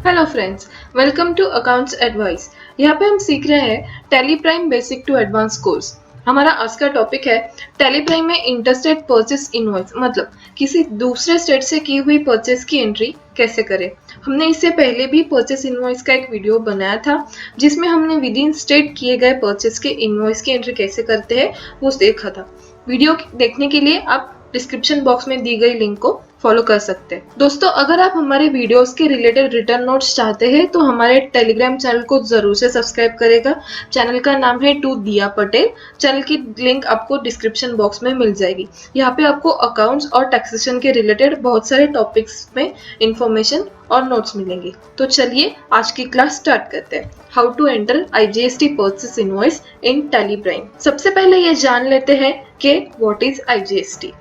Hello friends, welcome to accounts advice. यहाँ पे हम सीख रहे हैं Tally Prime basic to advance course. हमारा आज का टॉपिक है टैली प्राइम में इंटरस्टेट परचेस इनवॉइस, मतलब किसी दूसरे स्टेट से की हुई परचेस की एंट्री कैसे करें। हमने इससे पहले भी परचेस इनवॉइस का एक वीडियो बनाया था जिसमें हमने विद इन स्टेट किए गए परचेस के इनवॉइस की एंट्री कैसे करते हैं वो देखा था। वीडियो देखने के लिए आप डिस्क्रिप्शन बॉक्स में दी गई लिंक को फॉलो कर सकते हैं। दोस्तों, अगर आप हमारे वीडियोस के रिलेटेड रिटर्न नोट्स चाहते हैं तो हमारे टेलीग्राम चैनल को जरूर से सब्सक्राइब करेगा। चैनल का नाम है टू दिया पटेल। चैनल की लिंक आपको डिस्क्रिप्शन बॉक्स में मिल जाएगी। यहाँ पे आपको अकाउंट्स और टैक्सेशन के रिलेटेड बहुत सारे टॉपिक्स में इंफॉर्मेशन और नोट्स मिलेंगे। तो चलिए आज की क्लास स्टार्ट करते हैं। How to enter I-GST purchase invoice in Tally Prime. सबसे पहले ये जान लेते हैं कि what is I-GST।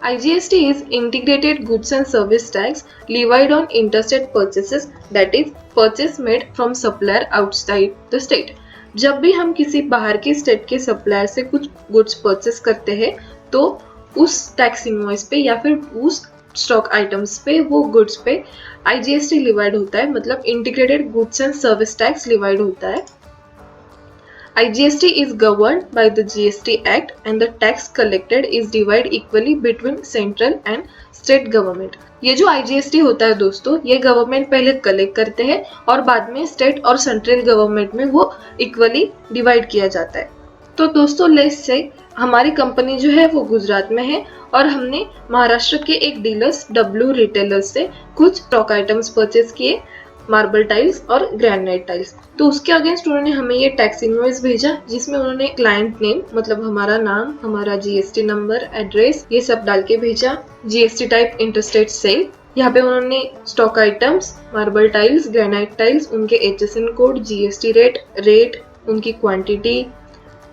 I-GST is Integrated Goods and Service Tax levied on interstate purchases, that is, purchase made from supplier outside the state। जब भी हम किसी बाहर के स्टेट के सप्लायर से कुछ गुड्स परचेस करते हैं तो उस टैक्स इनवॉइस पे या फिर उस स्टॉक आइटम्स पे, वो गुड्स पे I-GST लिवाइड होता है, मतलब integrated goods and service tax levied होता है। I-GST is governed by the GST Act and the tax collected is divided equally between central and state government। ये जो I-GST होता है दोस्तों, ये गवर्नमेंट पहले कलेक्ट करते हैं और बाद में स्टेट और सेंट्रल गवर्नमेंट में वो इक्वली डिवाइड किया जाता है। तो दोस्तों, लेट्स से हमारी कंपनी जो है वो गुजरात में है और हमने महाराष्ट्र के एक डीलर्स W रिटेलर्स से कुछ स्टॉक आइटम्स परचेस किए, मार्बल टाइल्स और ग्रेनाइट टाइल्स। तो उसके अगेंस्ट उन्होंने हमें ये टैक्स इनवॉइस भेजा जिसमें उन्होंने क्लाइंट नेम, मतलब हमारा नाम, हमारा GST नंबर, एड्रेस, ये सब डाल के भेजा। GST type interstate sale. यहाँ पे उन्होंने stock items, marble tiles, granite tiles, उनके HSN कोड, GST रेट, उनकी क्वांटिटी,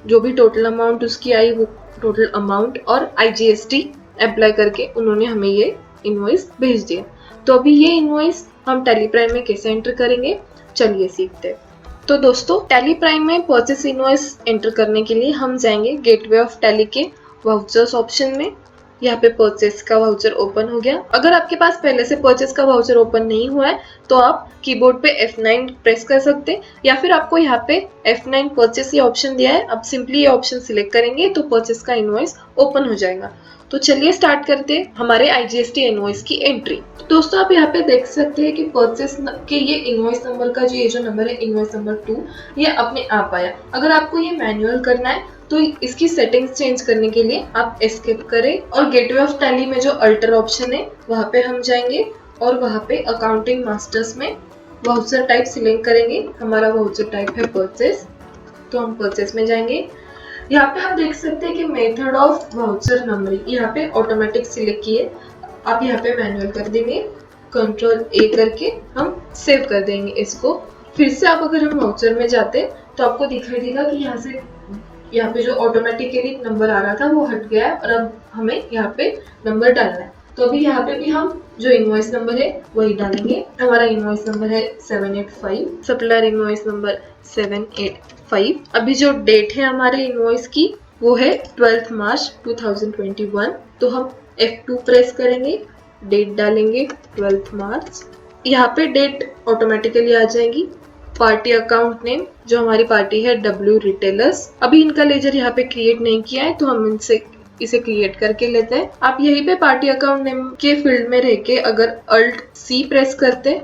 जो भी टोटल अमाउंट उसकी आई वो टोटल अमाउंट और I-GST अप्लाई करके उन्होंने हमें ये इनवॉइस भेज दिया। तो अभी ये इनवॉइस हम टैली प्राइम में कैसे एंटर करेंगे, चलिए सीखते हैं। तो दोस्तों, टैली प्राइम में परचेस इनवॉइस एंटर करने के लिए हम जाएंगे गेटवे ऑफ टैली के वाउचर्स ऑप्शन में। यहाँ पे परचेस का वाउचर ओपन हो गया। अगर आपके पास पहले से परचेस का वाउचर ओपन नहीं हुआ है तो आप कीबोर्ड पे F9 प्रेस कर सकते हैं, या फिर आपको यहाँ पे F9 परचेस ये ऑप्शन दिया है, आप सिंपली ये ऑप्शन सिलेक्ट करेंगे तो परचेस का इनवॉइस ओपन हो जाएगा। तो चलिए स्टार्ट करते हैं हमारे I-GST इनवॉइस की एंट्री। तो दोस्तों, आप यहाँ पे देख सकते हैं कि परचेस के ये इनवॉइस नंबर का जो नंबर है, इनवॉइस नंबर 2, ये अपने आप आया। अगर आपको ये मैनुअल करना है तो इसकी सेटिंग्स चेंज करने के लिए आप एस्केप करें और गेटवे ऑफ टैली में जो अल्टर ऑप्शन है वहाँ पे हम जाएंगे और वहाँ पे अकाउंटिंग मास्टर्स में वाउचर टाइप सिलेक्ट करेंगे। हमारा वाउचर टाइप है परचेस, तो हम परचेस में जाएंगे। यहाँ पे आप देख सकते हैं कि मेथड ऑफ वाउचर नंबरिंग यहाँ पे ऑटोमेटिक सिलेक्ट किए, आप यहाँ पे मैनुअल कर देंगे, कंट्रोल A करके हम सेव कर देंगे इसको। फिर से आप अगर हम वाउचर में जाते तो आपको दिखाई देगा कि यहाँ पे जो ऑटोमेटिकली नंबर आ रहा था वो हट गया है और अब हमें यहाँ पे नंबर डालना है। तो अभी यहाँ पे भी हम जो इनवॉइस नंबर है वही डालेंगे। हमारा इनवॉइस नंबर है 785, सप्लायर इनवॉइस नंबर 785। अभी जो डेट है हमारे इनवॉइस की वो है 12 मार्च 2021। तो हम F2 प्रेस करेंगे, डेट डालेंगे 12 मार्च। यहाँ पे डेट ऑटोमेटिकली आ जाएगी। पार्टी अकाउंट नेम, जो हमारी पार्टी है W रिटेलर्स। अभी इनका लेजर यहाँ पे क्रिएट नहीं किया है तो हम इसे क्रिएट करके लेते हैं। आप यहीं पे पार्टी अकाउंट नेम के फील्ड में रह के अगर Alt+C प्रेस करते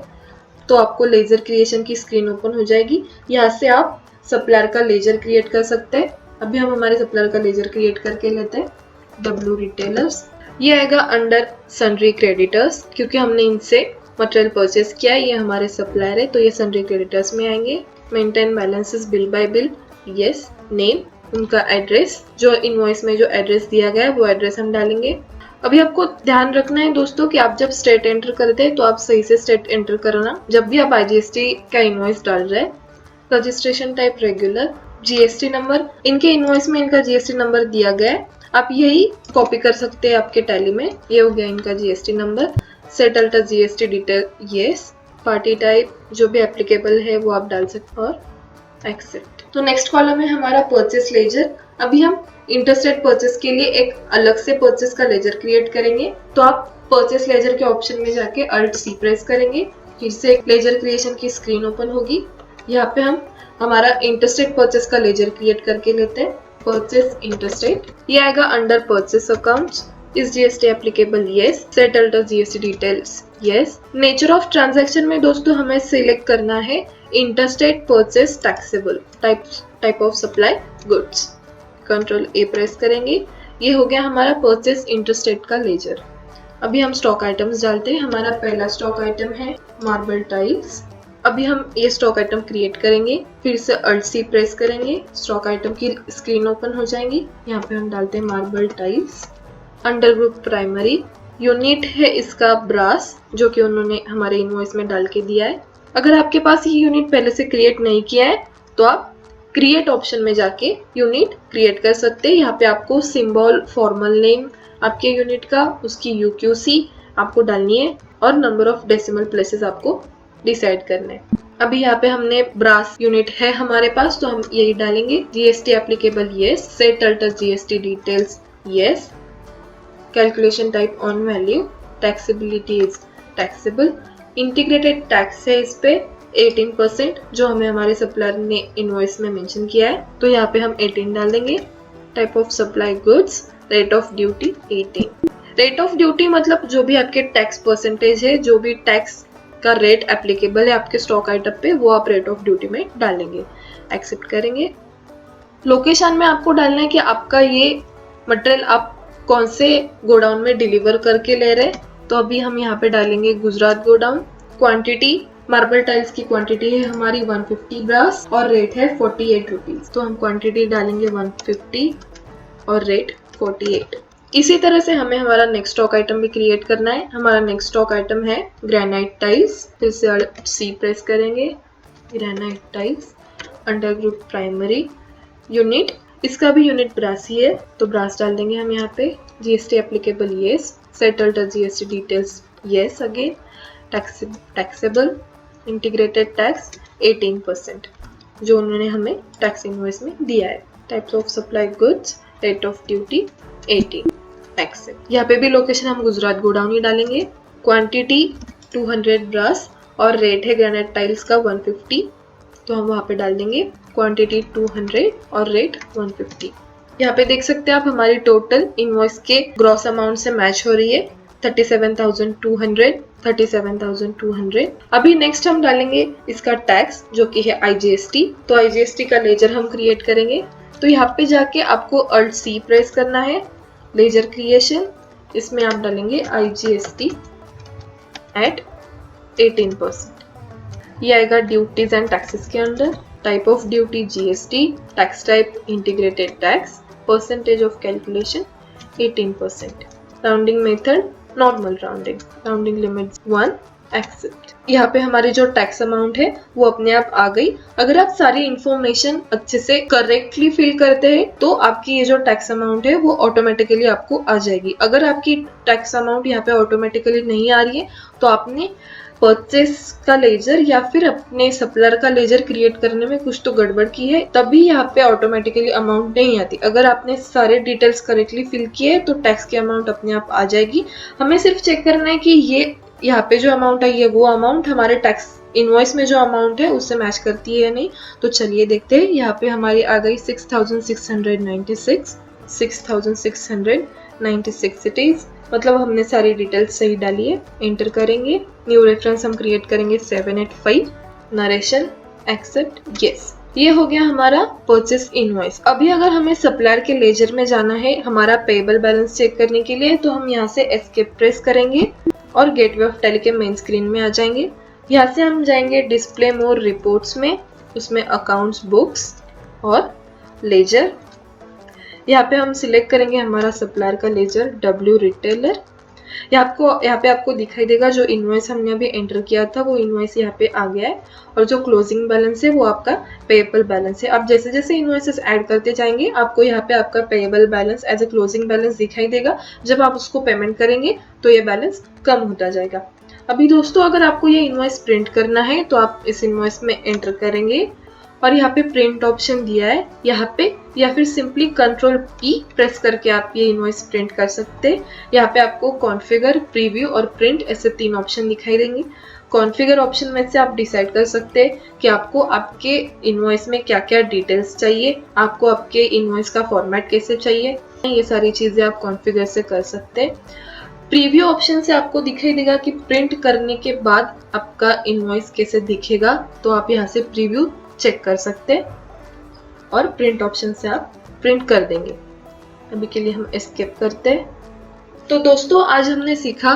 तो आपको लेजर क्रिएशन की स्क्रीन ओपन हो जाएगी। यहाँ से आप सप्लायर का लेजर क्रिएट कर सकते हैं। अभी हम हमारे सप्लायर का लेजर क्रिएट करके लेते हैं, W रिटेलर्स। ये आएगा अंडर सन्ड्री क्रेडिटर्स, क्योंकि हमने इनसे मटेरियल परचेस किया है, ये हमारे सप्लायर है तो ये सन्ड्री क्रेडिटर्स में आएंगे। Maintain balances bill bye bill, yes. Name, उनका एड्रेस, जो इनवॉइस में जो एड्रेस दिया गया है वो एड्रेस हम डालेंगे। अभी आपको ध्यान रखना है दोस्तों कि आप जब स्टेट एंटर करते हैं तो आप सही से स्टेट एंटर करना जब भी आप I-GST का इनवॉइस डाल रहे हैं। Registration type regular, GST number, इनके इनवॉइस में इनका GST नंबर दिया गया है, आप यही कॉपी कर सकते हैं आपके टैली में। ये हो गया इनका GST number. Set alter GST detail, yes. Party type जो भी एप्लीकेबल है वो आप डाल सकते हैं और एक्सेप्ट। तो नेक्स्ट कॉलम है हमारा परचेस लेजर। अभी हम इंटरस्टेट परचेस के लिए एक अलग से परचेस का लेजर क्रिएट करेंगे। तो आप परचेस लेजर के ऑप्शन में जाके Alt+C प्रेस करेंगे, फिर से लेजर क्रिएशन की स्क्रीन ओपन होगी। यहाँ पे हम हमारा इंटरस्टेट परचेस का लेजर क्रिएट करके लेते हैं। परचेस इंटरस्टेट, ये आएगा अंडर परचेस अकाउंट्स। इस GST applicable yes, settle the GST details yes. Nature of transaction में दोस्तों हमें सिलेक्ट करना है interstate purchase taxable, type of supply goods. Control A press करेंगे, ये हो गया हमारा परचेस इंटरस्टेट का लेजर। अभी हम स्टॉक आइटम्स डालते हैं। हमारा पहला स्टॉक आइटम है मार्बल टाइल्स। अभी हम ये स्टॉक आइटम क्रिएट करेंगे। फिर से अल्ट सी प्रेस करेंगे, स्टॉक आइटम की स्क्रीन ओपन हो जाएगी। यहाँ पे हम डालते हैं marble tiles. Under group primary, unit है इसका ब्रास, जो कि उन्होंने हमारे इनवॉइस में डाल के दिया है। अगर आपके पास ये यूनिट पहले से क्रिएट नहीं किया है तो आप क्रिएट ऑप्शन में जाके यूनिट क्रिएट कर सकते हैं। यहाँ पे आपको सिंबल, फॉर्मल नेम आपके यूनिट का, उसकी यूक्यूसी आपको डालनी है और नंबर ऑफ डेसिमल प्लेसेस आपको डिसाइड करने हैं। अभी यहाँ पे हमने ब्रास यूनिट है हमारे पास, तो हम यही डालेंगे। GST applicable yes, settle the GST details yes. Calculation type on value, taxability is taxable. Integrated tax है इस पे 18%, जो हमें हमारे सप्लायर ने इनवॉइस में मेंशन किया है, तो यहाँ पे हम 18 डाल देंगे। Type of supply goods, rate of duty 18। Rate of duty मतलब जो भी आपके टैक्स परसेंटेज है, जो भी टैक्स का रेट एप्लीकेबल है आपके स्टॉक आइटम पे, वो आप रेट ऑफ ड्यूटी में डालेंगे। एक्सेप्ट करेंगे। लोकेशन में आपको डालना है कि आपका ये मटेरियल आप कौन से गोडाउन में डिलीवर करके ले रहे हैं, तो अभी हम यहाँ पे डालेंगे Gujarat godown. Quantity, marble tiles की क्वांटिटी है हमारी 150 ब्रास और रेट है 48 रुपीज, तो हम क्वांटिटी डालेंगे 150 और रेट 48। इसी तरह से हमें हमारा नेक्स्ट स्टॉक आइटम भी क्रिएट करना है। हमारा नेक्स्ट स्टॉक आइटम है ग्रेनाइट टाइल्स। फिर से सी प्रेस करेंगे, granite tiles. Under group primary, unit, इसका भी यूनिट ब्रास ही है, तो ब्रास डाल देंगे हम यहाँ पे। GST applicable yes, settle the GST details yes again. Taxable, integrated tax 18%, जो उन्होंने हमें टैक्स इनवॉइस में दिया है। Types of supply goods, rate of duty 18। Accept. यहाँ पे भी लोकेशन हम गुजरात गोडाउन ही डालेंगे। क्वांटिटी 200 ब्रास और रेट है ग्रेनाइट टाइल्स का 150, तो हम वहाँ पे डाल देंगे क्वांटिटी 200 और रेट 150। यहाँ पे देख सकते हैं आप हमारी टोटल इनवॉइस के ग्रॉस अमाउंट से मैच हो रही है 37,200, 37,200। अभी नेक्स्ट हम डालेंगे इसका टैक्स, जो कि है I-GST। तो I-GST का लेजर हम क्रिएट करेंगे। तो यहाँ पे जाके आपको अल्ट सी प्रेस करना है, लेजर क्रिएशन। इसमें आप डालेंगे I-GST एट 18%। ये आएगा ड्यूटीज एंड टैक्सेस के अंदर। Type of duty GST, tax type integrated tax, percentage of calculation 18%। Rounding method normal rounding, rounding limit 1। Accept. यहाँ पे हमारी जो टैक्स अमाउंट है वो अपने आप आ गई। अगर आप सारी इंफॉर्मेशन अच्छे से करेक्टली फिल करते हैं तो आपकी ये जो टैक्स अमाउंट है वो ऑटोमेटिकली आपको आ जाएगी। अगर आपकी टैक्स अमाउंट यहाँ पे ऑटोमेटिकली नहीं आ रही है तो आपने परचेस का लेजर या फिर अपने सप्लायर का लेजर क्रिएट करने में कुछ तो गड़बड़ की है, तभी यहाँ पे ऑटोमेटिकली अमाउंट नहीं आती। अगर आपने सारे डिटेल्स करेक्टली फिल किए तो टैक्स की अमाउंट अपने आप आ जाएगी। हमें सिर्फ चेक करना है कि ये यहाँ पे जो अमाउंट है ये वो अमाउंट हमारे टैक्स इनवॉइस में जो अमाउंट है उससे मैच करती है या नहीं। तो चलिए देखते हैं। यहाँ पे हमारी आ गई 6,696, 6,696 इट इज, मतलब हमने सारी डिटेल्स सही डाली है। एंटर करेंगे। न्यू रेफरेंस हम क्रिएट करेंगे 785। Narration, accept, yes. ये हो गया हमारा परचेस इनवॉइस। अभी अगर हमें सप्लायर के लेजर में जाना है हमारा पेएबल बैलेंस चेक करने के लिए, तो हम यहाँ से एस्केप प्रेस करेंगे और गेटवे ऑफ टैली के मेन स्क्रीन में आ जाएंगे। यहाँ से हम जाएंगे डिस्प्ले मोर रिपोर्ट्स में, उसमें अकाउंट्स, बुक्स और लेजर। यहाँ पे हम सिलेक्ट करेंगे हमारा सप्लायर का लेजर W रिटेलर। यहाँ पे आपको दिखाई देगा जो इनवॉइस हमने अभी एंटर किया था वो इनवॉइस यहाँ पे आ गया है, और जो क्लोजिंग बैलेंस है वो आपका पेएबल बैलेंस है। आप जैसे जैसे इनवॉइसेस ऐड करते जाएंगे आपको यहाँ पे आपका payable balance as a closing balance दिखाई देगा। जब आप उसको पेमेंट करेंगे तो ये बैलेंस कम होता जाएगा। अभी दोस्तों अगर आपको ये इनवॉइस प्रिंट करना है तो आप इस इनवॉइस में एंटर करेंगे और यहाँ पे प्रिंट ऑप्शन दिया है यहाँ पे, या फिर सिंपली कंट्रोल P प्रेस करके आप ये इनवॉइस प्रिंट कर सकते हैं। यहाँ पे आपको कॉन्फ़िगर, प्रीव्यू और प्रिंट ऐसे 3 ऑप्शन दिखाई देंगे। कॉन्फ़िगर ऑप्शन में से आप डिसाइड कर सकते हैं कि आपको आपके इनवॉइस में क्या क्या डिटेल्स चाहिए, आपको आपके इनवॉइस का फॉर्मेट कैसे चाहिए, ये सारी चीज़ें आप कॉन्फ़िगर से कर सकते हैं। प्रीव्यू ऑप्शन से आपको दिखाई देगा कि प्रिंट करने के बाद आपका इनवॉइस कैसे दिखेगा, तो आप यहाँ से प्रीव्यू चेक कर सकते हैं और प्रिंट ऑप्शन से आप प्रिंट कर देंगे। अभी के लिए हम एस्केप करते हैं। तो दोस्तों, आज हमने सीखा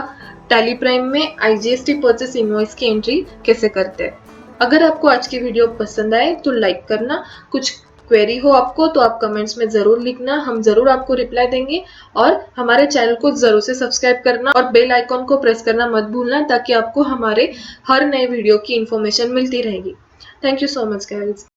टैली प्राइम में I-GST परचेस इनवॉइस की एंट्री कैसे करते हैं। अगर आपको आज की वीडियो पसंद आए तो लाइक करना, कुछ क्वेरी हो आपको तो आप कमेंट्स में जरूर लिखना, हम जरूर आपको रिप्लाई देंगे। और हमारे चैनल को जरूर से सब्सक्राइब करना और बेल आइकॉन को प्रेस करना मत भूलना, ताकि आपको हमारे हर नए वीडियो की इंफॉर्मेशन मिलती रहेगी। Thank you so much guys.